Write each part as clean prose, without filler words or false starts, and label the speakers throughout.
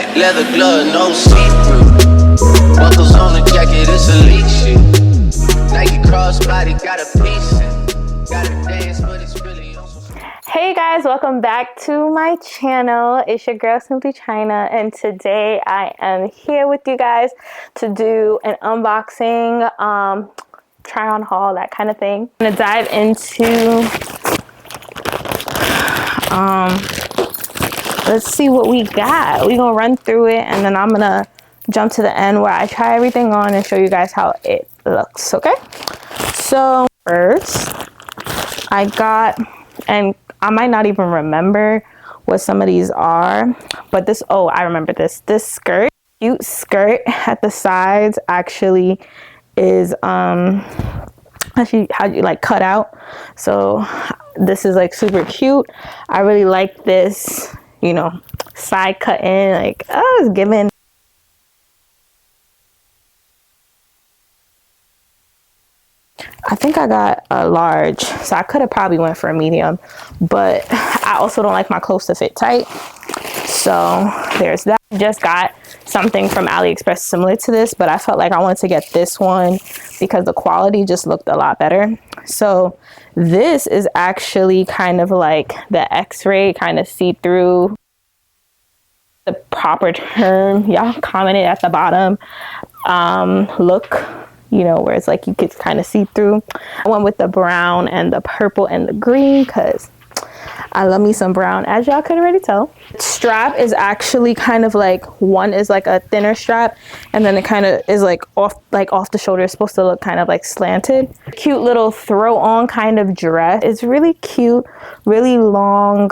Speaker 1: black leather glove, no see-through. Buckles on the jacket, it's elite shit. Nike crossbody, got a piece in. Gotta dance, but it's really on some...
Speaker 2: Hey guys, welcome back to my channel. It's your girl Simply China, and today I am here with you guys to do an unboxing, try on haul, that kind of thing. I'm gonna dive into let's see what we got. We're gonna run through it, and then I'm gonna jump to the end where I try everything on and show you guys how it looks. Okay, so first I got, and I might not even remember what some of these are, but this, oh, I remember this skirt, cute skirt at the sides actually is actually how you like cut out. So this is like super cute. I really like this, you know, side cut in, like, oh, it's giving. I think I got a large, so I could have probably went for a medium, but I also don't like my clothes to fit tight. So there's that. Just got something from AliExpress similar to this, but I felt like I wanted to get this one because the quality just looked a lot better. So this is actually kind of like the X-ray, kind of see-through. The proper term, y'all commented at the bottom, look, you know, where it's like you could kind of see through. I went with the brown and the purple and the green because I love me some brown, as y'all could already tell. Strap is actually kind of like, one is like a thinner strap, and then it kind of is like off the shoulder. It's supposed to look kind of like slanted. Cute little throw on kind of dress. It's really cute, really long,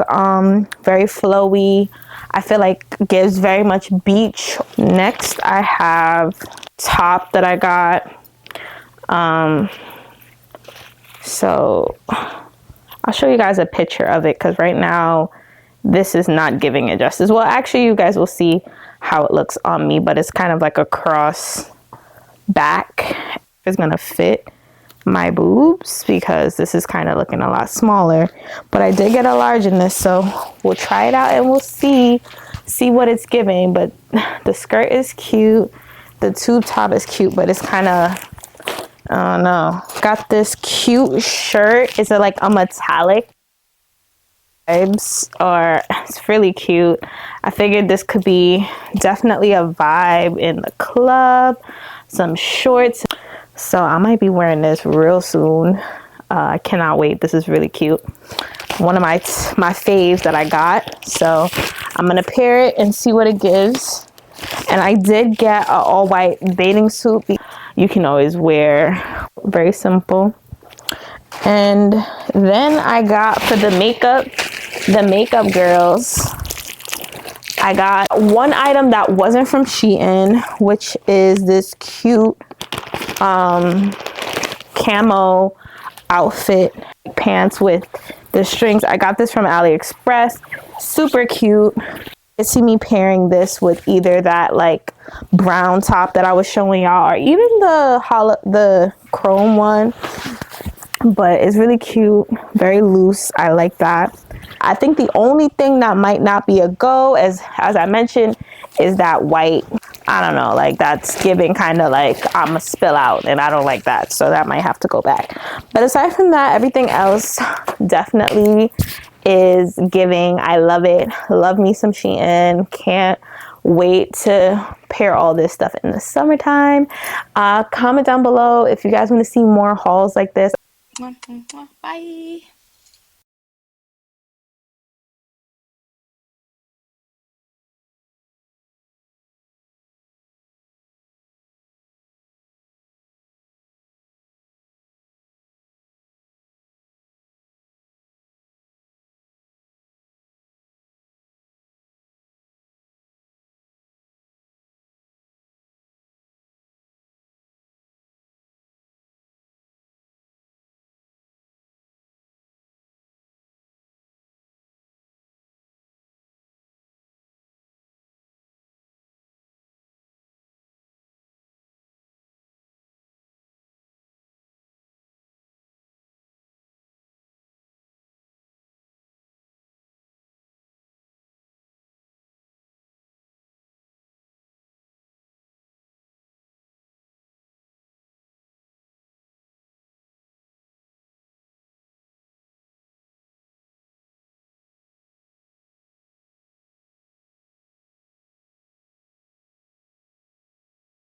Speaker 2: very flowy. I feel like gives very much beach. Next I have top that I got. So I'll show you guys a picture of it because right now this is not giving it justice. Well, actually you guys will see how it looks on me, but it's kind of like a cross back. It's gonna fit my boobs because this is kind of looking a lot smaller, but I did get a large in this, so we'll try it out and we'll see what it's giving. But the skirt is cute, the tube top is cute, but it's kind of, I don't know. Got this cute shirt. It's like a metallic vibes, or it's really cute. I figured this could be definitely a vibe in the club. Some shorts. So I might be wearing this real soon. I cannot wait. This is really cute. One of my faves that I got. So I'm gonna pair it and see what it gives. And I did get an all white bathing suit. You can always wear, very simple. And then I got for the makeup girls, I got one item that wasn't from SHEIN, which is this cute camo outfit pants with the strings. I got this from AliExpress. Super cute. You see me pairing this with either that like brown top that I was showing y'all, or even the chrome one. But it's really cute, very loose. I like that. I think the only thing that might not be a go, as I mentioned, is that white. I don't know, like that's giving kind of like I'm a spill out, and I don't like that, so that might have to go back. But aside from that, everything else definitely is giving. I love it. Love me some SHEIN. Can't wait to pair all this stuff in the summertime. Comment down below if you guys want to see more hauls like this.
Speaker 3: Bye.